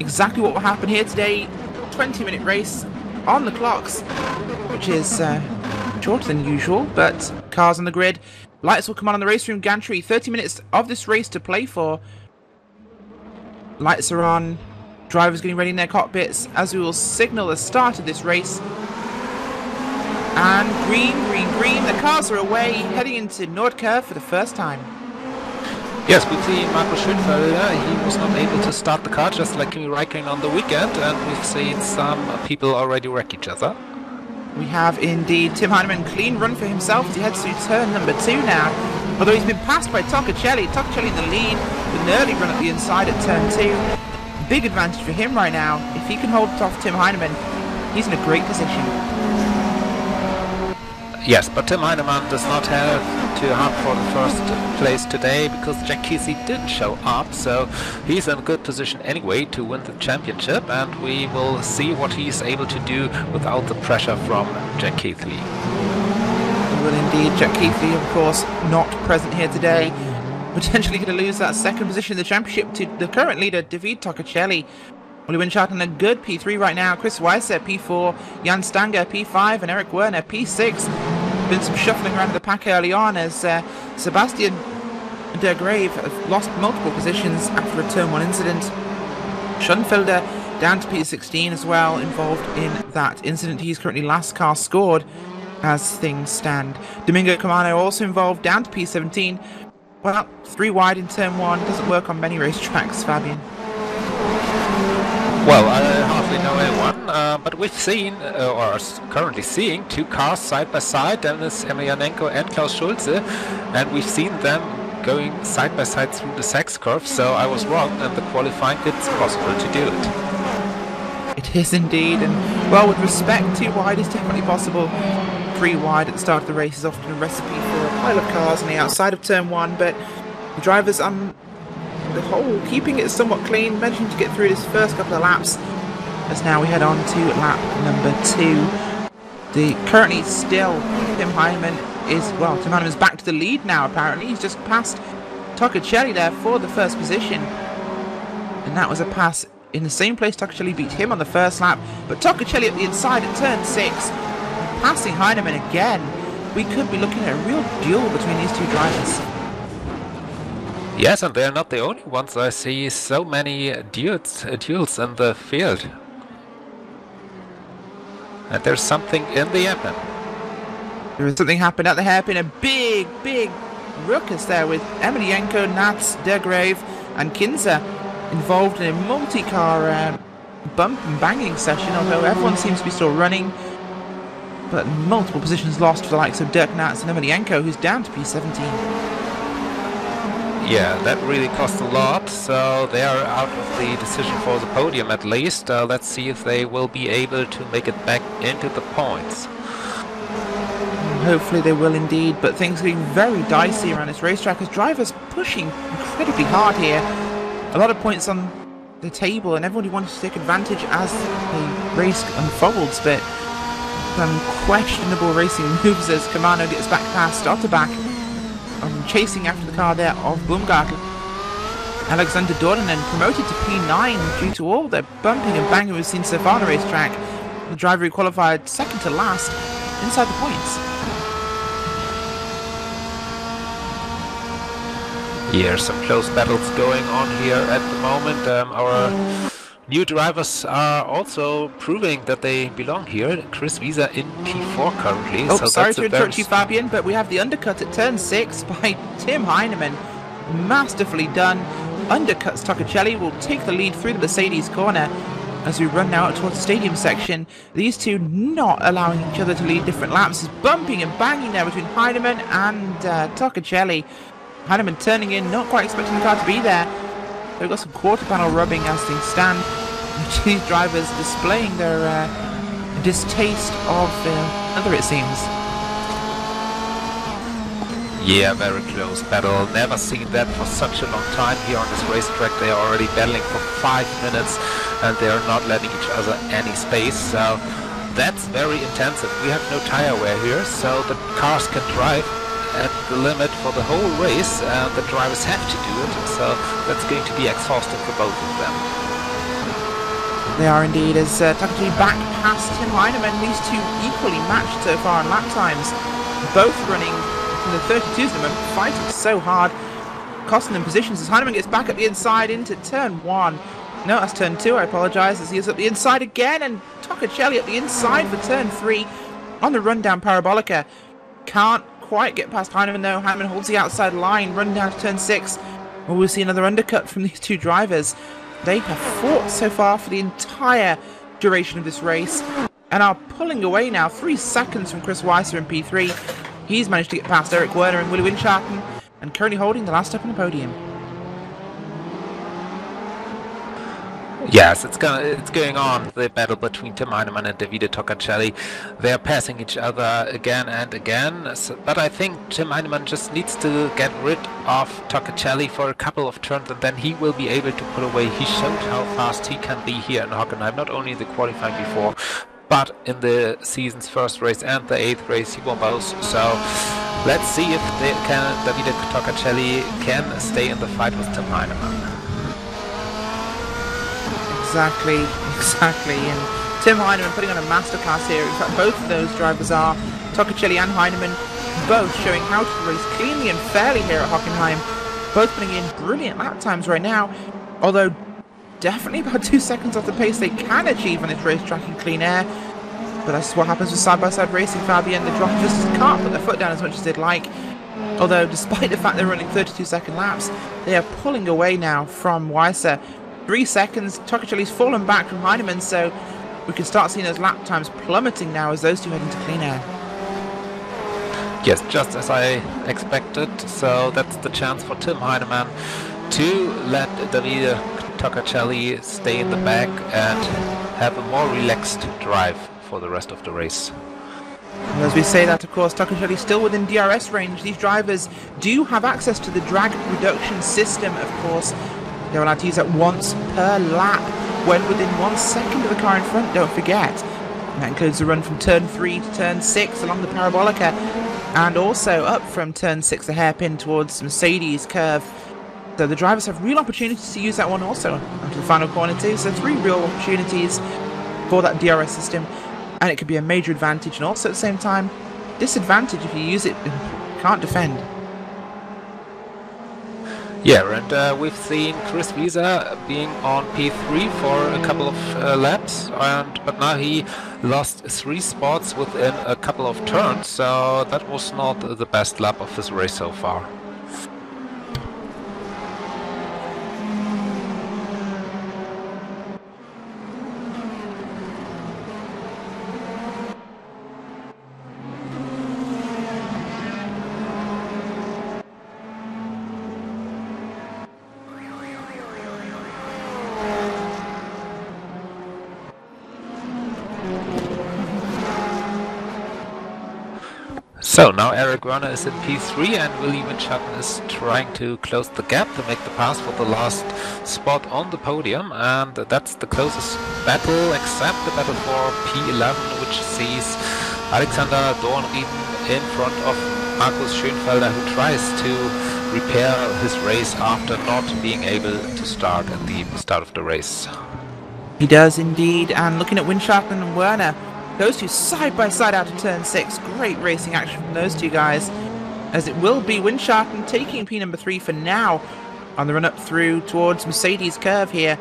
exactly what will happen here today. 20-minute race on the clocks, which is shorter than usual, but cars on the grid. Lights will come on the race room gantry. 30 minutes of this race to play for. Lights are on. Drivers getting ready in their cockpits as we will signal the start of this race. And green, green, green. The cars are away, heading into Nordkurve for the first time. Yes, we've seen Marco Schönfelder. He was not able to start the car, just like Kimi Räikkönen on the weekend, and we've seen some people already wreck each other. We have indeed Tim Heinemann, clean run for himself as he heads to turn number 2 now. Although he's been passed by Toccacelli. Toccacelli in the lead with an early run at the inside at turn 2. Big advantage for him right now. If he can hold off Tim Heinemann, he's in a great position. Yes, but Tim Heinemann does not have to hunt for the first place today because Jack Kesey didn't show up, so he's in a good position anyway to win the championship, and we will see what he's able to do without the pressure from Jack Kesey. Well, indeed, Jack Kesey, of course, not present here today. Potentially going to lose that second position in the championship to the current leader, David Toccacelli. Oli Winchart on a good P3 right now. Chris Weiser, P4, Jan Stanger, P5, and Eric Werner, P6. Been some shuffling around the pack early on as Sebastian De Grave has lost multiple positions after a turn 1 incident. Schoenfelder down to P16 as well, involved in that incident. He's currently last car scored as things stand. Domingo Camano also involved, down to P17. Well, 3 wide in turn 1 doesn't work on many racetracks, Fabian. Well, I hardly know anyone, but we've seen, or are currently seeing, 2 cars side by side, Dennis Emelianenko and Klaus Schulze, and we've seen them going side by side through the Sachs curve, so I was wrong, and the qualifying it's possible to do it. It is indeed, and well, with respect, 2 wide is definitely possible. 3 wide at the start of the race is often a recipe for a pile of cars on the outside of turn 1, but the drivers the whole keeping it somewhat clean, managing to get through this first couple of laps, as now we head on to lap number 2. Currently still Tim Heinemann Tim Heinemann's back to the lead now apparently. He's just passed Toccacelli there for the first position, and that was a pass in the same place Toccacelli beat him on the first lap, but Toccacelli at the inside at turn 6, passing Heinemann again. We could be looking at a real duel between these 2 drivers. Yes, and they're not the only ones. I see so many duels in the field. And there's something in the hairpin. There is something happened at the hairpin. A big, big ruckus there with Emelianenko, Nats, De Grave and Kinzer involved in a multi-car bump and banging session, although everyone seems to be still running. But multiple positions lost for the likes of Dirk Nats and Emelianenko, who's down to P17. Yeah, that really cost a lot, so they are out of the decision for the podium at least. Let's see if they will be able to make it back into the points. Hopefully they will indeed, but things are getting very dicey around this racetrack as drivers pushing incredibly hard here. A lot of points on the table and everybody wants to take advantage as the race unfolds, but some questionable racing moves as Camano gets back past Otterbach. Chasing after the car there of Baumgartel. Alexander Dornanen promoted to P9 due to all the bumping and banging we've seen so far on the racetrack. The driver who qualified second to last inside the points. Here, some close battles going on here at the moment. Our new drivers are also proving that they belong here. Chris Wieser in P4 currently. Oh, so sorry to interrupt you, Fabian, but we have the undercut at turn 6 by Tim Heinemann. Masterfully done. Undercuts Toccacelli, will take the lead through the Mercedes corner as we run now out towards the stadium section. These 2 not allowing each other to lead different laps. There's bumping and banging there between Heinemann and Toccacelli. Heinemann turning in, not quite expecting the car to be there. We've got some quarter panel rubbing as things stand. These drivers displaying their distaste of other, it seems. Yeah, very close battle. Never seen that for such a long time here on this racetrack. They are already battling for 5 minutes and they are not letting each other any space. So that's very intensive. We have no tire wear here, so the cars can drive at the limit for the whole race, and the drivers have to do it, so that's going to be exhausting for both of them. They are indeed, as Takagi back past Tim Heinemann. These two equally matched so far in lap times. Both running in the 32s at the moment, fighting so hard, costing them positions as Heinemann gets back up the inside into turn 1. No, that's turn 2, I apologise, as he is up the inside again, and Tocacelli up the inside for turn 3 on the rundown Parabolica. Can't quite get past Heinemann though. Heinemann holds the outside line, run down to turn 6. Well, we'll see another undercut from these two drivers. They have fought so far for the entire duration of this race and are pulling away now 3 seconds from Chris Weisser in P3. He's managed to get past Eric Werner and Willie Windschatten and currently holding the last step on the podium. Yes, it's going on, the battle between Tim Heinemann and Davide Tocacelli. They're passing each other again and again, but I think Tim Heinemann just needs to get rid of Tocacelli for a couple of turns and then he will be able to pull away. He showed how fast he can be here in Hockenheim, not only in the qualifying before, but in the season's first race and the 8th race he won both. So let's see if Davide Tocacelli can stay in the fight with Tim Heinemann. Exactly, and Tim Heinemann putting on a masterclass here. In fact, both of those drivers are, Tocacelli and Heinemann, both showing how to race cleanly and fairly here at Hockenheim. Both putting in brilliant lap times right now, although definitely about 2 seconds off the pace they can achieve on this racetrack in clean air. But that's what happens with side-by-side racing, Fabian. The drivers just can't put their foot down as much as they'd like. Although, despite the fact they're running 32-second laps, they are pulling away now from Weisser. 3 seconds, Tocacelli's fallen back from Heinemann, so we can start seeing those lap times plummeting now as those two head into clean air. Yes, just as I expected, so that's the chance for Tim Heinemann to let Davide Tocacelli stay in the back and have a more relaxed drive for the rest of the race. And as we say that, of course, Tocacelli still within DRS range. These drivers do have access to the drag reduction system, of course. They're allowed to use that once per lap when within 1 second of the car in front, don't forget. And that includes the run from turn 3 to turn 6 along the Parabolica and also up from turn 6 a hairpin towards Mercedes curve. So the drivers have real opportunities to use that one also onto the final corner too. So 3 real opportunities for that DRS system, and it could be a major advantage and also at the same time disadvantage if you use it and can't defend. Yeah, and we've seen Chris Wieser being on P3 for a couple of laps, but now he lost 3 spots within a couple of turns, so that was not the best lap of his race so far. So now Eric Werner is in P3 and Willie Windschatten is trying to close the gap to make the pass for the last spot on the podium, and that's the closest battle except the battle for P11, which sees Alexander Dornrieden in front of Markus Schönfelder, who tries to repair his race after not being able to start at the start of the race. He does indeed, and looking at Windschatten and Werner, those two side by side out of turn 6. Great racing action from those two guys, as it will be Windschatten taking P number 3 for now on the run up through towards Mercedes curve here.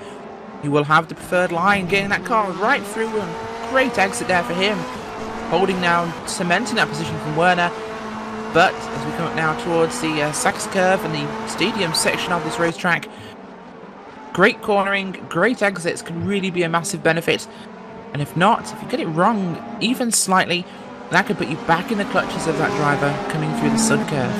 He will have the preferred line, getting that car right through, and great exit there for him, holding now, cementing that position from Werner. But as we come up now towards the Sachs curve and the stadium section of this racetrack, great cornering, great exits could really be a massive benefit. And if not, if you get it wrong even slightly, that could put you back in the clutches of that driver coming through the sud curve.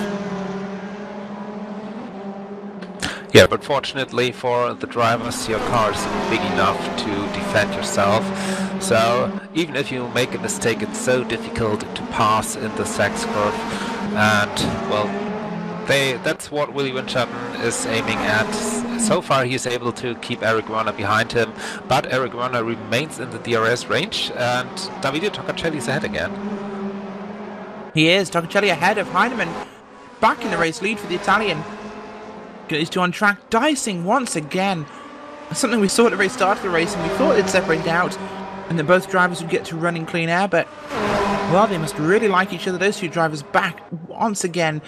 Yeah, but fortunately for the drivers, your car is big enough to defend yourself. So even if you make a mistake, it's so difficult to pass in the Sachs curve. And, well, that's what Willie Windschatten is aiming at. So far he is able to keep Eric Werner behind him, but Eric Werner remains in the DRS range, and Davide Tocacelli is ahead again. He is. Tocacelli ahead of Heinemann, back in the race lead for the Italian. Got these two on track, dicing once again. something we saw at the very start of the race, and we thought it'd separate out, and that both drivers would get to run in clean air, but, well, they must really like each other. Those two drivers back once again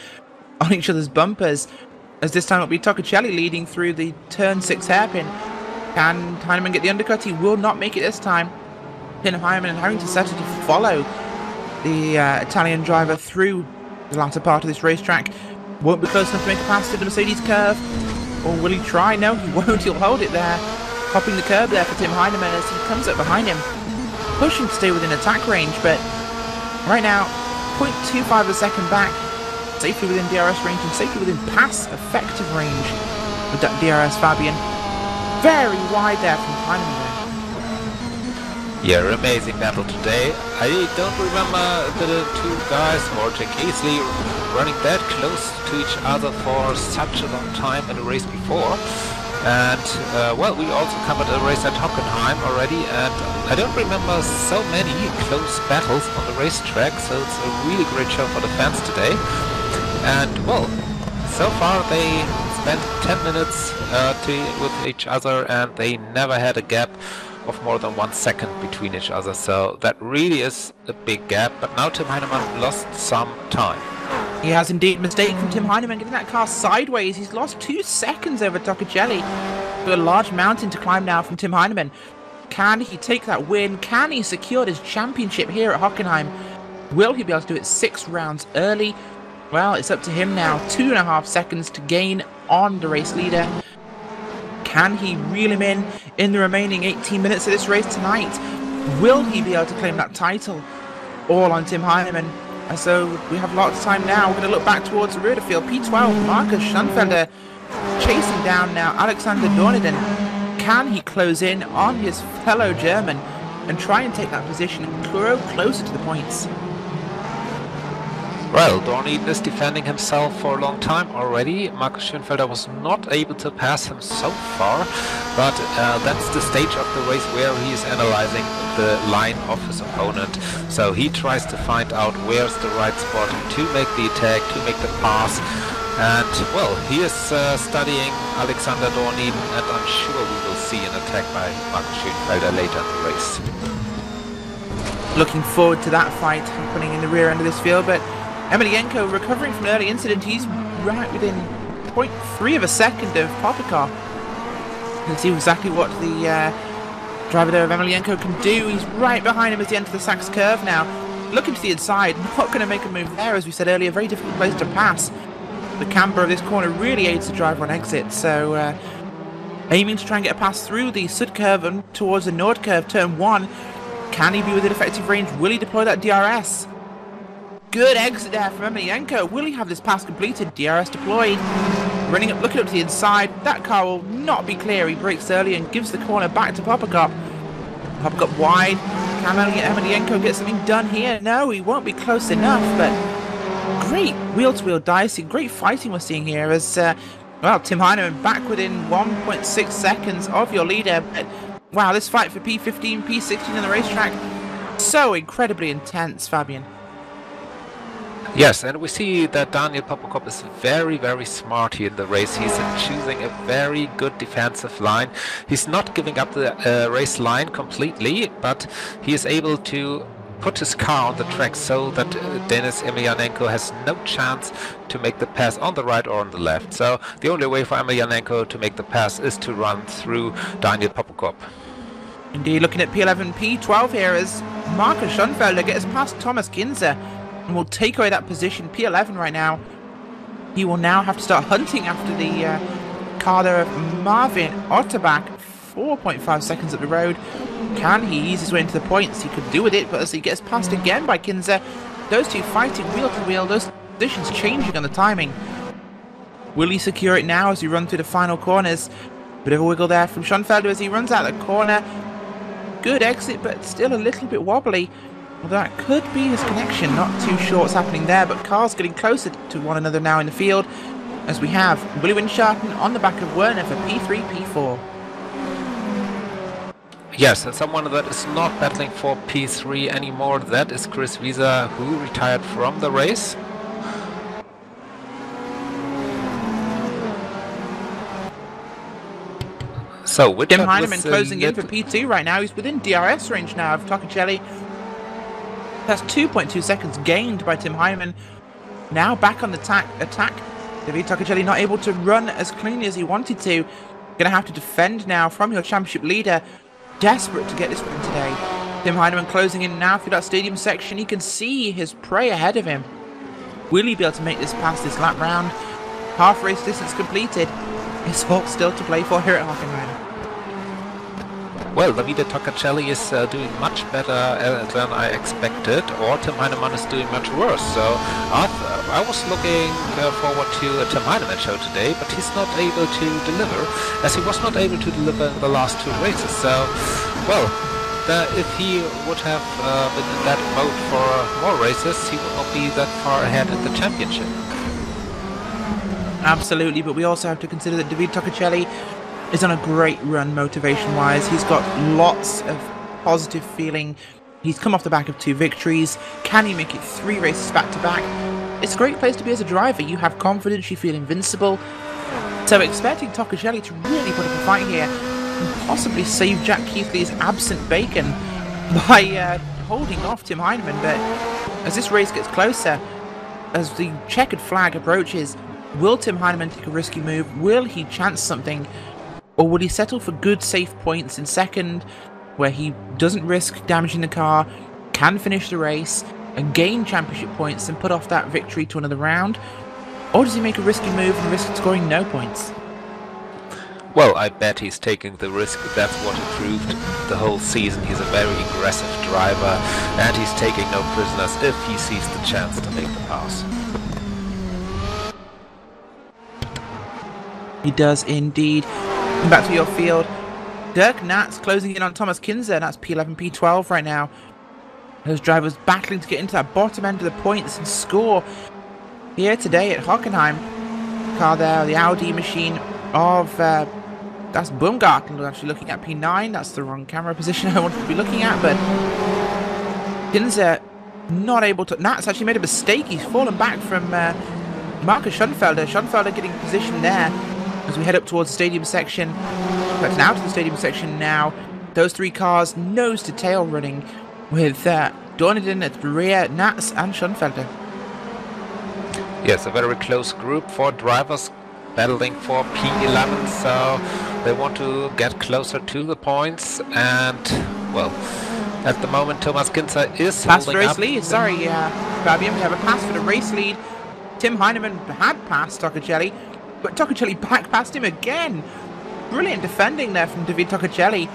on each other's bumpers, as this time it'll be Tocacelli leading through the turn 6 hairpin. Can Heinemann get the undercut? He will not make it this time. Tim Heinemann having to settle to follow the Italian driver through the latter part of this racetrack. Won't be close enough to make a pass to the Mercedes curve. Or will he try? No, he won't. He'll hold it there. Popping the curb there for Tim Heinemann as he comes up behind him. Pushing to stay within attack range, but right now, 0.25 of a second back. Safely within DRS range and safely within pass effective range with that DRS, Fabian. Very wide there from Heinemann. Yeah, amazing battle today. I don't remember the two guys or Jack Easley running that close to each other for such a long time in a race before. And well, we also covered a race at Hockenheim already, and I don't remember so many close battles on the racetrack, so it's a really great show for the fans today. And well, so far they spent 10 minutes with each other, and they never had a gap of more than 1 second between each other, so that really is a big gap. But now Tim Heinemann lost some time. He has indeed. Mistake from Tim Heinemann getting that car sideways. He's lost 2 seconds over Tocacelli. A large mountain to climb now from Tim Heinemann. Can he take that win? Can he secure his championship here at Hockenheim? Will he be able to do it 6 rounds early? Well, it's up to him now. 2.5 seconds to gain on the race leader. Can he reel him in the remaining 18 minutes of this race tonight? Will he be able to claim that title? All on Tim Heinemann. And so we have lots of time now. We're going to look back towards the rear of the field. P12, Markus Schoenfelder chasing down now Alexander Dorniden. Can he close in on his fellow German and try and take that position and grow closer to the points? Well, Dorniden is defending himself for a long time already. Markus Schoenfelder was not able to pass him so far, but that's the stage of the race where he is analyzing the line of his opponent. So he tries to find out where's the right spot to make the attack, to make the pass. And, well, he is studying Alexander Dorniden, and I'm sure we will see an attack by Markus Schoenfelder later in the race. Looking forward to that fight happening in the rear end of this field, but Emelianenko recovering from an early incident. He's right within 0.3 of a second of Popikar. Let's see exactly what the driver there of Emelianenko can do. He's right behind him as he enters the Sachs curve now. Looking to the inside, not going to make a move there, as we said earlier. Very difficult place to pass. The camber of this corner really aids the driver on exit, so aiming to try and get a pass through the Sud curve and towards the Nord curve, turn 1. Can he be within effective range? Will he deploy that DRS? Good exit there from Emelianenko. Will he have this pass completed? DRS deployed. Running up, looking up to the inside. That car will not be clear. He brakes early and gives the corner back to Popikar. Popikar wide. Can Emelianenko get something done here? No, he won't be close enough, but great wheel-to-wheel dicing. Great fighting we're seeing here as, well, Tim Heinemann back within 1.6 seconds of your leader. But, wow, this fight for P15, P16 on the racetrack, so incredibly intense, Fabian. Yes, and we see that Daniel Popikar is very, very smart here in the race. He's choosing a very good defensive line. He's not giving up the race line completely, but he is able to put his car on the track so that Denis Emelianenko has no chance to make the pass on the right or on the left. So the only way for Emelianenko to make the pass is to run through Daniel Popikar. Indeed, looking at P11, P12 here as Markus Schoenfelder gets past Thomas Ginzer and will take away that position. P11 right now. He will now have to start hunting after the car there of Marvin Otterbach. 4.5 seconds up the road. Can he ease his way into the points? He could do with it, but as he gets passed again by Ginzer, those two fighting wheel to wheel, those positions changing on the timing. Will he secure it now as he runs through the final corners? Bit of a wiggle there from Schoenfelder as he runs out the corner. Good exit, but still a little bit wobbly. Well, that could be his connection. Not too sure what's happening there, but cars getting closer to one another now in the field as we have Willy Winschatten on the back of Werner for P3, P4. Yes, and someone that is not battling for P3 anymore, that is Chris Wieser, who retired from the race. So Tim Heineman closing in for P2 right now. He's within DRS range now of Toccacelli. That's 2.2 seconds gained by Tim Heineman. Now back on the attack. David Toccacelli not able to run as cleanly as he wanted to. Going to have to defend now from your championship leader. Desperate to get this win today. Tim Heineman closing in now through that stadium section. He can see his prey ahead of him. Will he be able to make this past this lap round? Half race distance completed. It's all still to play for here at Hockenheim. Well, Davide Toccacelli is doing much better than I expected, or Tim Heineman is doing much worse. So I was looking forward to a Tim Heineman show today, but he's not able to deliver, as he was not able to deliver in the last 2 races. So, well, if he would have been in that mode for more races, he would not be that far ahead in the championship. Absolutely, but we also have to consider that David Toccacelli is on a great run motivation-wise. He's got lots of positive feeling. He's come off the back of 2 victories. Can he make it 3 races back-to-back? It's a great place to be as a driver. You have confidence, you feel invincible. So expecting Toccacelli to really put up a fight here and possibly save Jack Keithley's absent bacon by holding off Tim Heineman. But as this race gets closer, as the checkered flag approaches, will Tim Heineman take a risky move? Will he chance something? Or would he settle for good, safe points in second, where he doesn't risk damaging the car, can finish the race, and gain championship points and put off that victory to another round? Or does he make a risky move and risk scoring no points? Well, I bet he's taking the risk. That's what he proved the whole season. He's a very aggressive driver, and he's taking no prisoners if he sees the chance to make the pass. He does indeed. Back to your field. Dirk Natz closing in on Thomas Kinzer. That's P11, P12 right now. Those drivers battling to get into that bottom end of the points and score here today at Hockenheim. Car there, the Audi machine of... that's Baumgarten actually looking at P9. That's the wrong camera position I wanted to be looking at, but... Kinzer not able to... Natz actually made a mistake. He's fallen back from Marcus Schoenfelder. Schoenfelder getting position there. As we head up towards the stadium section, but out to the stadium section now, those 3 cars nose to tail running with Dorniden at the rear, Natz and Schoenfelder. Yes, a very close group, 4 drivers battling for P11, so they want to get closer to the points, and, well, at the moment Thomas Kinzer is pass holding for race up. lead, sorry, Fabian, we have a pass for the race lead. Tim Heineman had passed Toccacelli, but Toccacelli back past him again. Brilliant defending there from David Toccacelli.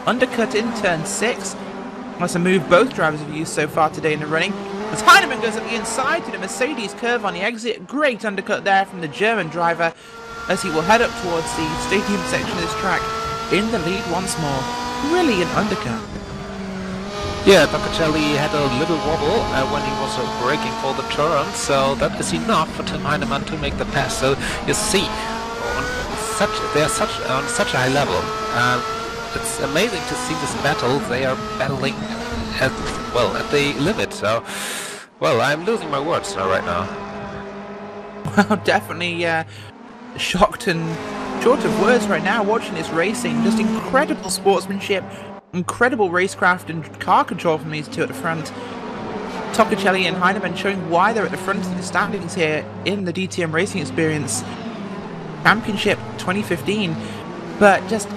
Undercut in turn 6. That's a move both drivers have used so far today in the running. As Heineman goes up the inside to the Mercedes curve on the exit. Great undercut there from the German driver as he will head up towards the stadium section of this track in the lead once more. Brilliant undercut. Yeah, Toccacelli had a little wobble when he was braking for the turn, so that is enough for Tim Heineman to make the pass. So you see, they're on such a high level. It's amazing to see this battle. They are battling at the limit. So, well, I'm losing my words right now. Well, definitely shocked and short of words right now watching this racing. Just incredible sportsmanship. Incredible racecraft and car control from these 2 at the front. Toccacelli and Heineman showing why they're at the front of the standings here in the DTM Racing Experience Championship 2015. But just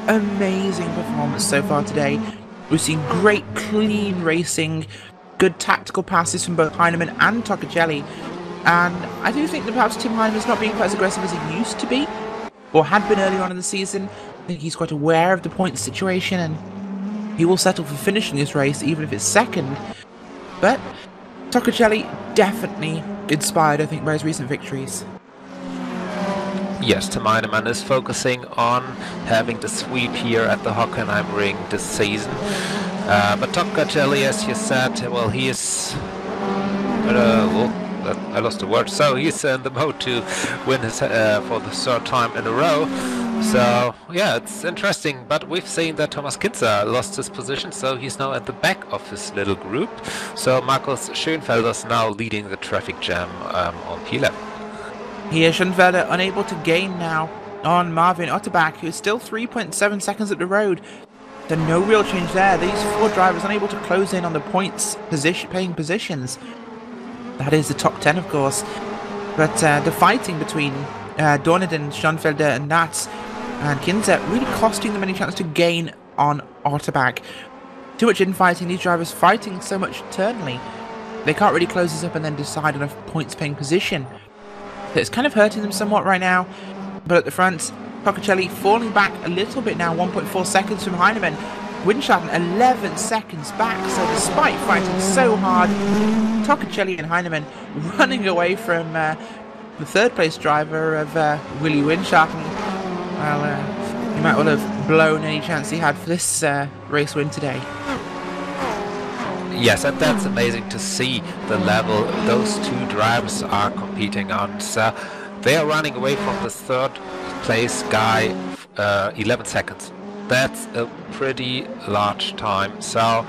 amazing performance so far today. We've seen great clean racing, good tactical passes from both Heineman and Toccacelli. And I do think that perhaps Tim Heineman's not being quite as aggressive as he used to be, or had been earlier on in the season. I think he's quite aware of the points situation and he will settle for finishing this race even if it's second. But Toccacelli definitely inspired, I think, by his recent victories. Yes, Tim Heineman is focusing on having the sweep here at the Hockenheim ring this season. But Toccacelli, as you said, well, he is... I lost the word. So he's in the mode to win his for the 3rd time in a row. So yeah, it's interesting. But we've seen that Thomas Kinzer lost his position, so he's now at the back of his little group. So Marcus Schoenfelder's now leading the traffic jam on P11. Here, Schoenfelder unable to gain now on Marvin Otterbach, who is still 3.7 seconds up the road. So no real change there. These 4 drivers unable to close in on the points paying positions. That is the top 10, of course. But the fighting between Dorniden, Schoenfelder and Nats and Kinzer really costing them any chance to gain on Otterbach. Too much infighting, these drivers fighting so much internally. They can't really close this up and then decide on a points paying position. So it's kind of hurting them somewhat right now. But at the front, Tocacelli falling back a little bit now, 1.4 seconds from Heinemann. Windschatten 11 seconds back, so despite fighting so hard, Tocacelli and Heinemann running away from the 3rd place driver of Willy Windschatten. Well, he might well have blown any chance he had for this race win today. Yes, and that's amazing to see the level those 2 drivers are competing on. So they are running away from the 3rd place guy 11 seconds. That's a pretty large time. So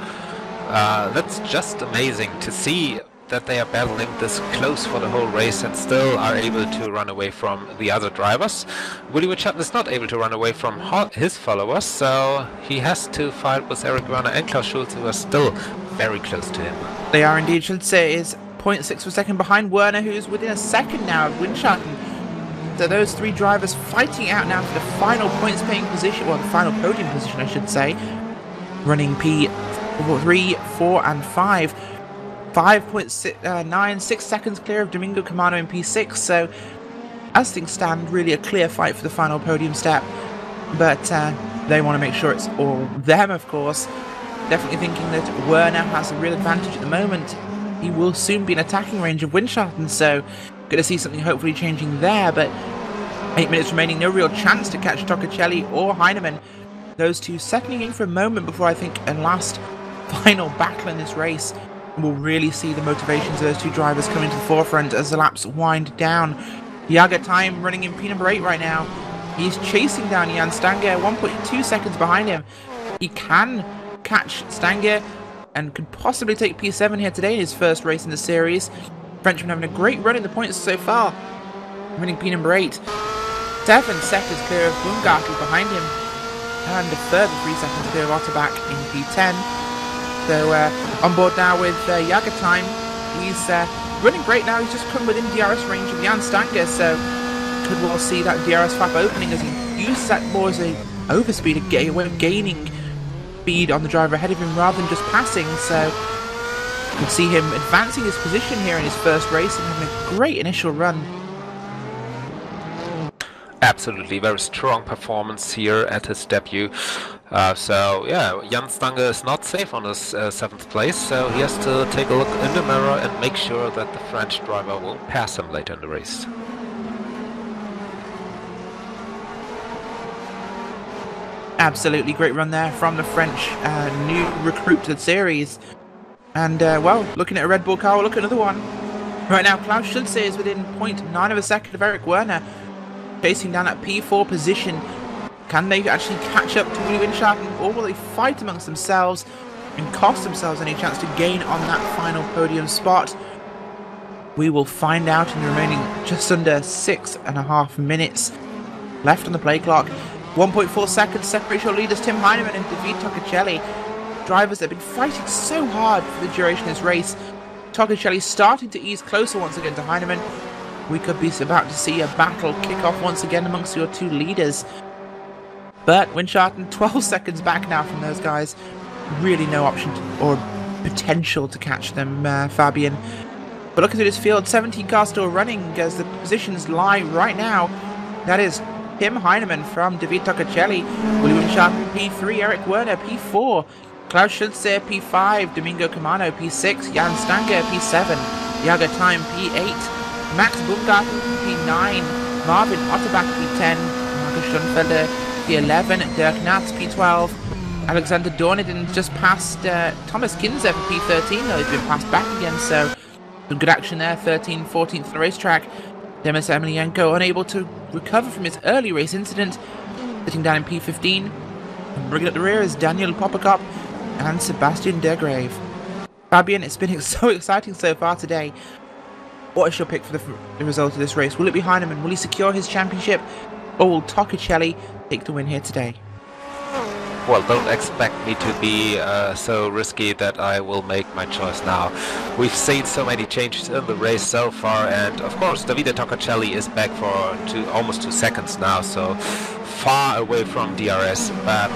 that's just amazing to see that they are battling this close for the whole race and still are able to run away from the other drivers. Willy Windschatten is not able to run away from his followers, so he has to fight with Eric Werner and Klaus Schulze, who are still very close to him. They are indeed. Schulze is 0.6 of a second behind Werner, who is within a second now of Windschatten. So those 3 drivers fighting out now for the final points paying position, well, the final podium position I should say, running P3, 4 and 5. 5.9, 6 seconds clear of Domingo Camano in P6, so as things stand, really a clear fight for the final podium step. But they want to make sure it's all them, of course. Definitely thinking that Werner has a real advantage at the moment. He will soon be in attacking range of Windschatten, so good to see something hopefully changing there. But 8 minutes remaining, no real chance to catch Tocacelli or Heinemann. Those 2 settling in for a moment before I think a last final battle in this race. We'll really see the motivations of those 2 drivers coming to the forefront as the laps wind down. Jager Time running in P number 8 right now. He's chasing down Jan Stanger, 1.2 seconds behind him. He can catch Stanger and could possibly take P7 here today in his first race in the series. Frenchman having a great run in the points so far, winning P number 8. 7 seconds clear of Baumgartl behind him, and a further 3 seconds clear of Otterbach in P10. So on board now with Jager Time. He's running great now. He's just come within DRS range of Jan Stanger, so could well see that DRS flap opening as he uses that more as a overspeed, a way of gaining speed on the driver ahead of him rather than just passing. So you can see him advancing his position here in his first race and having a great initial run. Absolutely, very strong performance here at his debut. So yeah, Jan Stange is not safe on his 7th place, so he has to take a look in the mirror and make sure that the French driver won't pass him later in the race. Absolutely great run there from the French new recruit to the series. And well, looking at a Red Bull car, we'll look at another one. Right now, Klaus Schulze is within 0.9 of a second of Eric Werner, chasing down that P4 position. Can they actually catch up to Willy Windschatten, or will they fight amongst themselves and cost themselves any chance to gain on that final podium spot? We will find out in the remaining just under 6.5 minutes left on the play clock. 1.4 seconds separate your leaders Tim Heinemann and David Tocacelli. Drivers that have been fighting so hard for the duration of this race. Tocacelli starting to ease closer once again to Heinemann. We could be about to see a battle kick off once again amongst your 2 leaders. But Windschatten 12 seconds back now from those guys. Really no option or potential to catch them, Fabian. But looking at this field, 17 cars still running as the positions lie right now. That is Tim Heinemann from David Tocacelli, Willy Windschatten P3, Eric Werner P4, Klaus Schulze P5, Domingo Camano P6, Jan Stanger P7, Jager Time P8, Max Baumgartl P9, Marvin Otterbach P10, Markus Schoenfelder P11, Dirk Natz P12, Alexander Dorniden just passed Thomas Kinzer for P13, though he's been passed back again, so some good action there, 13th, 14th on the racetrack. Demis Emelianenko unable to recover from his early race incident, sitting down in P15. And bringing up the rear is Daniel Popperkop and Sebastian Degrave. Fabian, it's been so exciting so far today. What is your pick for the result of this race? Will it be Heinemann? Will he secure his championship? or will Toccacelli take the win here today? Well, don't expect me to be so risky that I will make my choice now. We've seen so many changes in the race so far, and of course Davide Toccacelli is back for almost 2 seconds now, so far away from DRS, but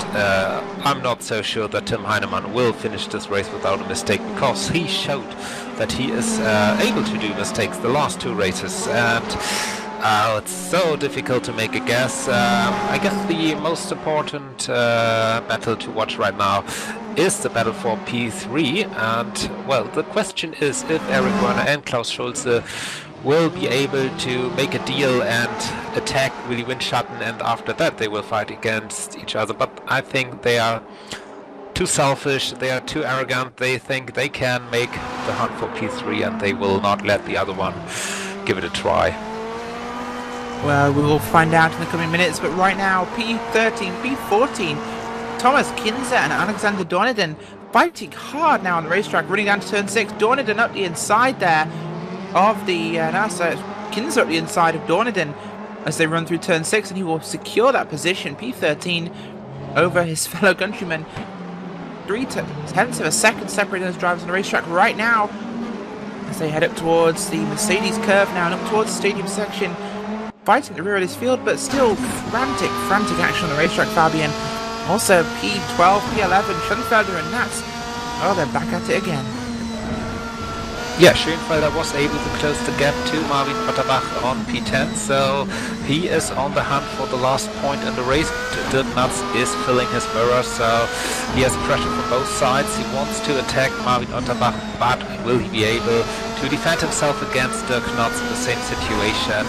I'm not so sure that Tim Heinemann will finish this race without a mistake, because he showed that he is able to do mistakes the last 2 races, and it's so difficult to make a guess. I guess the most important battle to watch right now is the battle for P3, and well, the question is if Eric Werner and Klaus Schulze will be able to make a deal and attack Willy Windschatten, and after that they will fight against each other. But I think they are too selfish, they are too arrogant, they think they can make the hunt for P3 and they will not let the other one give it a try. Well, we will find out in the coming minutes, but right now, P13, P14, Thomas Kinzer and Alexander Dorniden fighting hard now on the racetrack, running down to turn 6. Dorniden up the inside there of the Kinzer up the inside of Dorniden as they run through turn 6, and he will secure that position, P13, over his fellow countryman. 3/10 of a second separating those drivers on the racetrack right now as they head up towards the Mercedes curve now and up towards the stadium section. Fighting at the rear of this field, but still frantic action on the racetrack, Fabian. Also, P12, P11, Schoenfelder and Nats. Oh, they're back at it again. Yeah, Schoenfelder was able to close the gap to Marvin Otterbach on P10, so he is on the hunt for the last point in the race. Dirk Nats is filling his mirror, so he has pressure from both sides. He wants to attack Marvin Otterbach, but will he be able to defend himself against Dirk Nats in the same situation?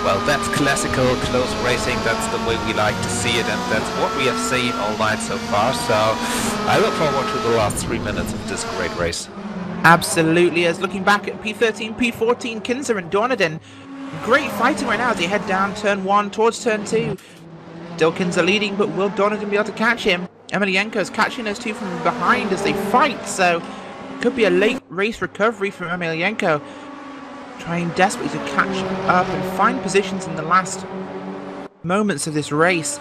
Well, that's classical close racing, that's the way we like to see it, and that's what we have seen all night so far, so I look forward to the last 3 minutes of this great race. Absolutely, as looking back at P13, P14, Kinzer and Dorniden, great fighting right now as they head down turn 1 towards turn 2. Still Kinzer leading, but will Dorniden be able to catch him? Emelianenko's catching those two from behind as they fight, so could be a late race recovery from Emelianenko, trying desperately to catch up and find positions in the last moments of this race.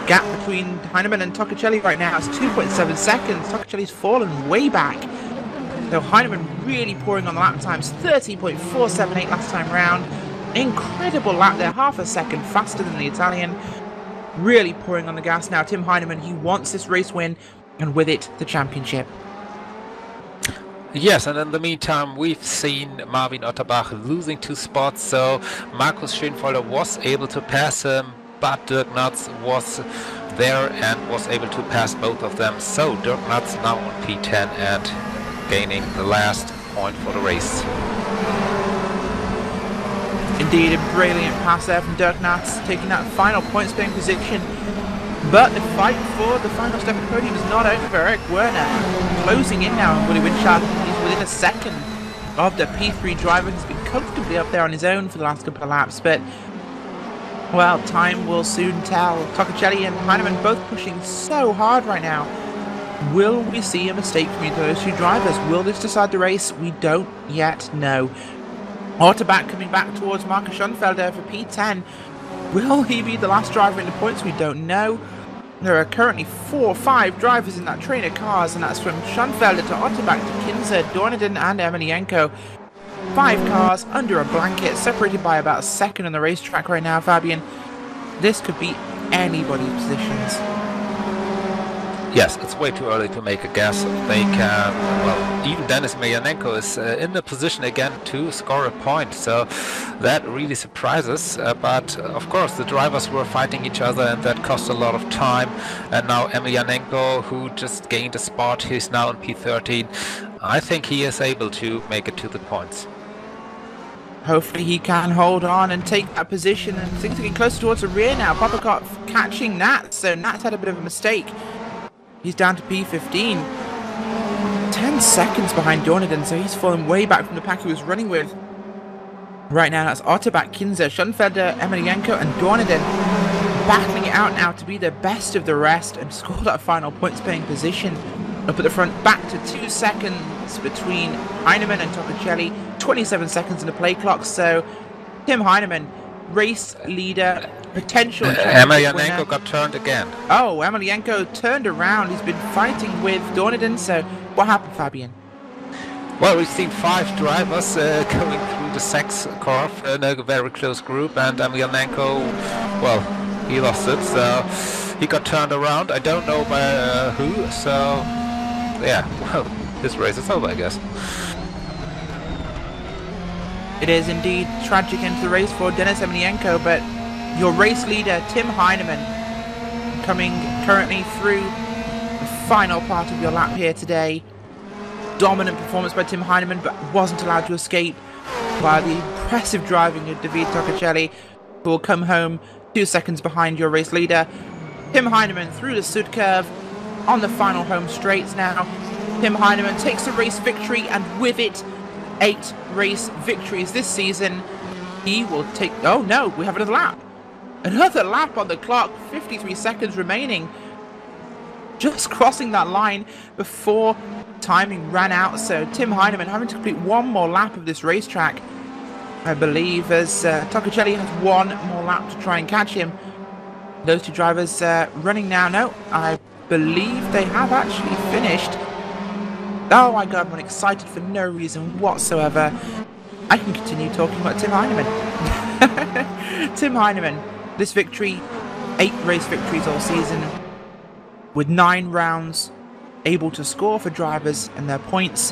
Gap between Heinemann and Toccacelli right now is 2.7 seconds. Toccacelli's fallen way back. So Heinemann really pouring on the lap times, 13.478 last time round. Incredible lap there, half a second faster than the Italian. Really pouring on the gas now. Tim Heinemann, he wants this race win, and with it, the championship. Yes, and in the meantime, we've seen Marvin Otterbach losing 2 spots, so Markus Schoenfelder was able to pass him, but Dirk Nats was there and was able to pass both of them. So Dirk Nats now on P10 and gaining the last point for the race. Indeed, a brilliant pass there from Dirk Nats, taking that final point-scoring position. But the fight for the final step of the podium is not over. Eric Werner closing in now on Willy Windschatten. He's within a second of the P3 driver. He's been comfortably up there on his own for the last couple of laps, but well, time will soon tell. Toccacelli and Heinemann both pushing so hard right now. Will we see a mistake from either of those two drivers? Will this decide the race? We don't yet know. Otterbach coming back towards Markus Schoenfelder for P10. Will he be the last driver in the points? We don't know. There are currently 4 or 5 drivers in that train of cars, and that's from Schoenfelder to Otterbach to Kinzer, Dorniden and Emelianenko. 5 cars under a blanket, separated by about a second on the racetrack right now, Fabian. This could be anybody's positions. Yes, it's way too early to make a guess. They can, well, even Denis Emelianenko is in the position again to score a point, so that really surprises. But of course, the drivers were fighting each other, and that cost a lot of time. And now Emelianenko, who just gained a spot, he's now on P13. I think he is able to make it to the points. Hopefully he can hold on and take that position, and things are getting closer towards the rear now. Popakov catching Nats, so Nats had a bit of a mistake. He's down to P15. 10 seconds behind Dorniden, so he's fallen way back from the pack he was running with. Right now, that's Otterbach, Kinzer, Schoenfelder, Emelianenko, and Dorniden battling it out now to be the best of the rest and score that final points-paying position. Up at the front, back to 2 seconds between Heinemann and Toccacelli. 27 seconds in the play clock, so Tim Heinemann, race leader, potential championship Emelianenko winner. got turned again. Oh, Emelianenko turned around. He's been fighting with Dorniden, so what happened, Fabian? Well, we've seen 5 drivers going through the Sex curve in a very close group, and Emelianenko, well, he lost it, so he got turned around. I don't know by who, so yeah, well, this race is over, I guess. It is indeed tragic end to the race for Denis Emelianenko, but your race leader, Tim Heinemann, coming currently through the final part of your lap here today. Dominant performance by Tim Heinemann, but wasn't allowed to escape by the impressive driving of David Toccacelli, who will come home 2 seconds behind your race leader. Tim Heinemann through the Sud curve on the final home straights now. Tim Heinemann takes the race victory, and with it, 8 race victories this season. He will take... Oh no, we have another lap. Another lap on the clock, 53 seconds remaining. Just crossing that line before timing ran out, so Tim Heinemann having to complete one more lap of this racetrack, I believe, as Toccacelli has one more lap to try and catch him. Those 2 drivers running now. No, I believe they have actually finished. Oh my god, I'm excited for no reason whatsoever. I can continue talking about Tim Heinemann. Tim Heinemann, this victory, 8 race victories all season, with 9 rounds able to score for drivers and their points.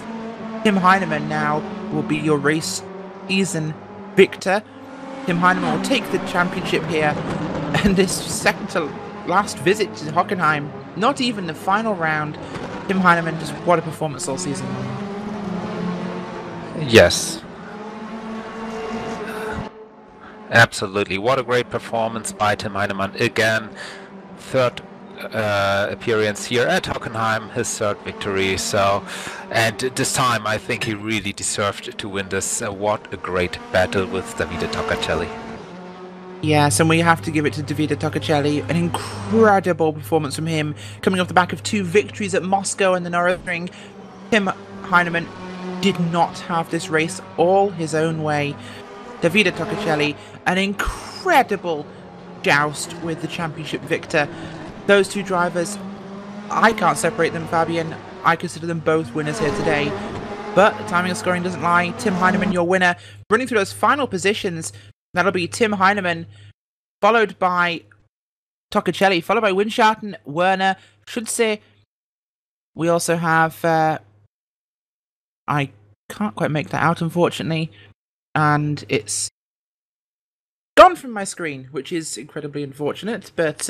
Tim Heinemann now will be your race season victor. Tim Heinemann will take the championship here, and this second to last visit to Hockenheim, not even the final round. Tim Heinemann, just what a performance all season long. Yes. Absolutely. What a great performance by Tim Heinemann. Again, 3rd appearance here at Hockenheim, his 3rd victory. So, and this time I think he really deserved to win this. What a great battle with Davide Toccacelli. Yes, and we have to give it to Davide Toccacelli. An incredible performance from him, coming off the back of 2 victories at Moscow and the Nürburgring. Tim Heinemann did not have this race all his own way. Davide Toccacelli, an incredible joust with the championship victor. Those 2 drivers, I can't separate them, Fabian. I consider them both winners here today. But the timing of scoring doesn't lie. Tim Heinemann, your winner. Running through those final positions, that'll be Tim Heinemann, followed by Toccacelli, followed by Windschatten, Werner, Schutze. We also have... I can't quite make that out, unfortunately. And it's gone from my screen, which is incredibly unfortunate, but...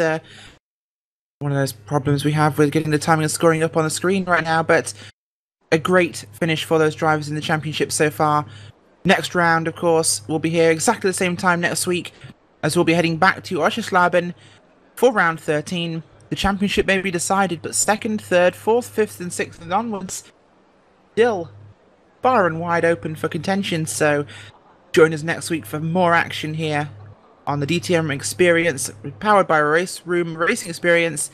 one of those problems we have with getting the timing and scoring up on the screen right now, but a great finish for those drivers in the championship so far. Next round, of course, we'll be here exactly the same time next week, as we'll be heading back to Oschersleben for round 13. The championship may be decided, but 2nd, 3rd, 4th, 5th and 6th and onwards, still far and wide open for contention, so join us next week for more action here on the DTM Experience, powered by RaceRoom Racing Experience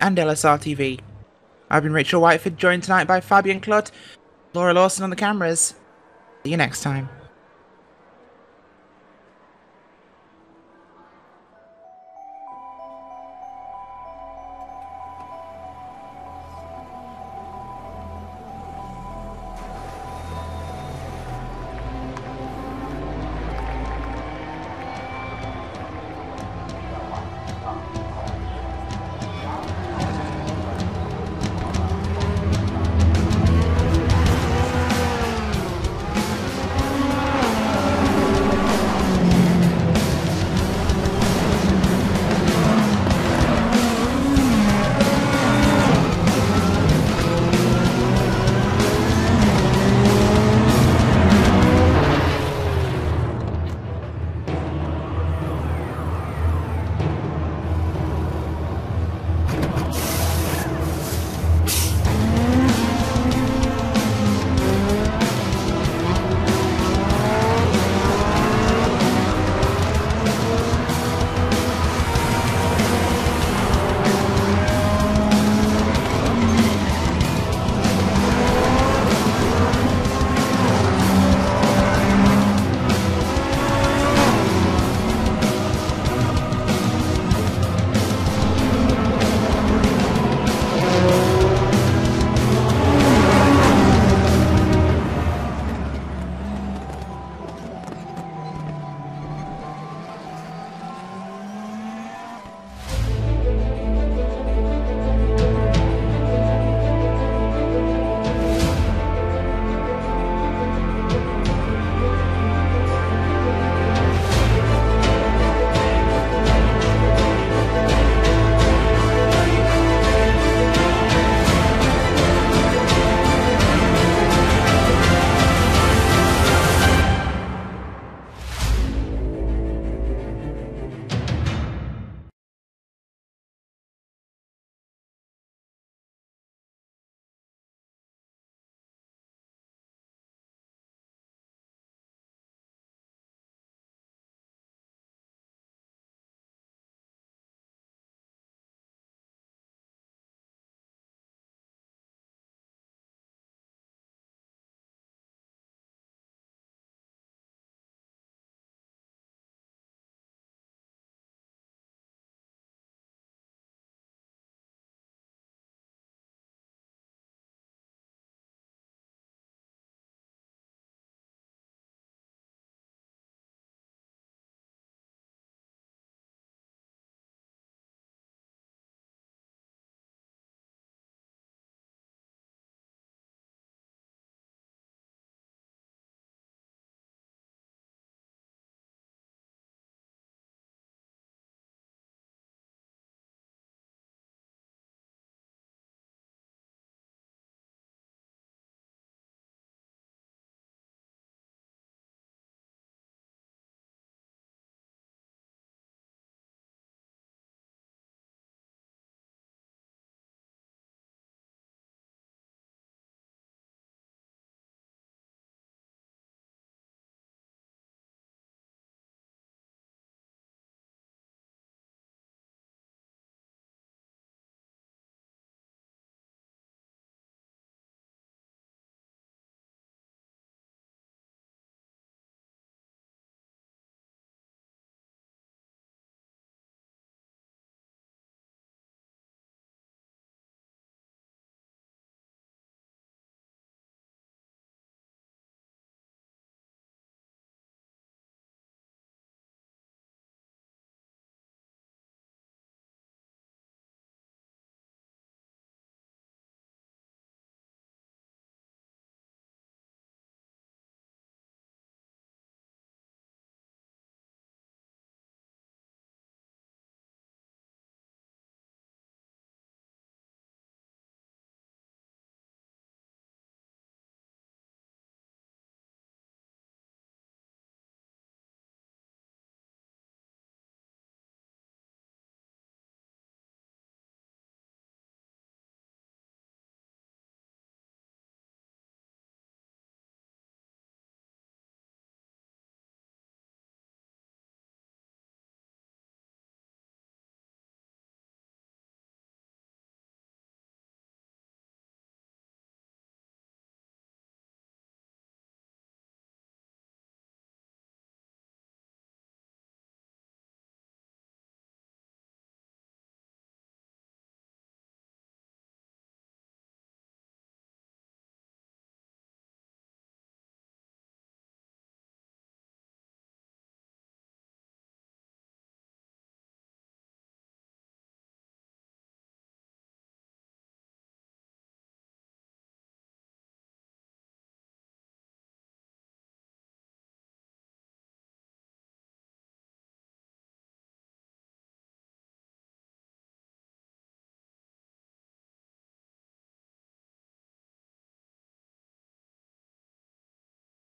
and LSR TV. I've been Rachel Whiteford, joined tonight by Fabian Klott, Laura Lawson on the cameras. See you next time.